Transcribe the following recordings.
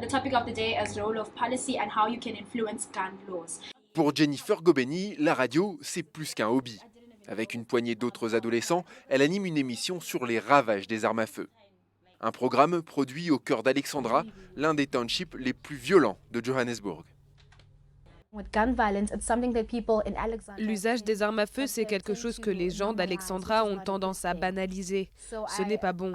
The topic of the day is the role of policy and how you can influence gun laws. Pour Jennifer Gobeni, la radio, c'est plus qu'un hobby. Avec une poignée d'autres adolescents, elle anime une émission sur les ravages des armes à feu. Un programme produit au cœur d'Alexandra, l'un des townships les plus violents de Johannesburg. L'usage des armes à feu, c'est quelque chose que les gens d'Alexandra ont tendance à banaliser. Ce n'est pas bon.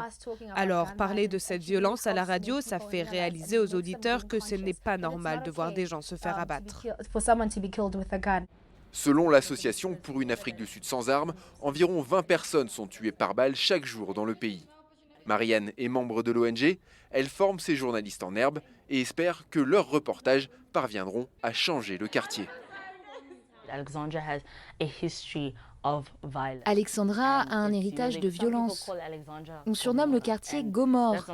Alors, parler de cette violence à la radio, ça fait réaliser aux auditeurs que ce n'est pas normal de voir des gens se faire abattre. Selon l'association pour une Afrique du Sud sans armes, environ 20 personnes sont tuées par balle chaque jour dans le pays. Marianne est membre de l'ONG, elle forme ses journalistes en herbe et espère que leurs reportages parviendront à changer le quartier. Alexandra a un héritage de violence. On surnomme le quartier Gomorrhe.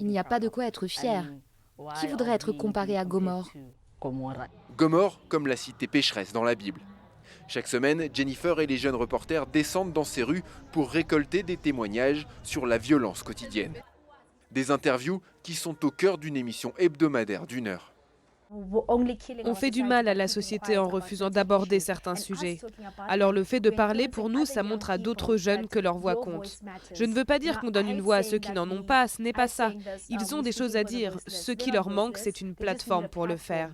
Il n'y a pas de quoi être fier. Qui voudrait être comparé à Gomorrhe? Gomorrhe comme la cité pécheresse dans la Bible. Chaque semaine, Jennifer et les jeunes reporters descendent dans ces rues pour récolter des témoignages sur la violence quotidienne. Des interviews qui sont au cœur d'une émission hebdomadaire d'1 heure. On fait du mal à la société en refusant d'aborder certains sujets. Alors le fait de parler, pour nous, ça montre à d'autres jeunes que leur voix compte. Je ne veux pas dire qu'on donne une voix à ceux qui n'en ont pas, ce n'est pas ça. Ils ont des choses à dire. Ce qui leur manque, c'est une plateforme pour le faire.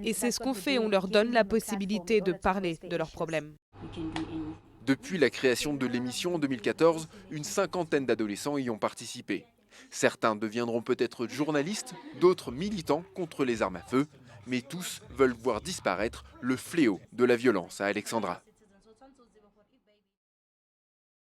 Et c'est ce qu'on fait, on leur donne la possibilité de parler de leurs problèmes. Depuis la création de l'émission en 2014, une cinquantaine d'adolescents y ont participé. Certains deviendront peut-être journalistes, d'autres militants contre les armes à feu, mais tous veulent voir disparaître le fléau de la violence à Alexandra.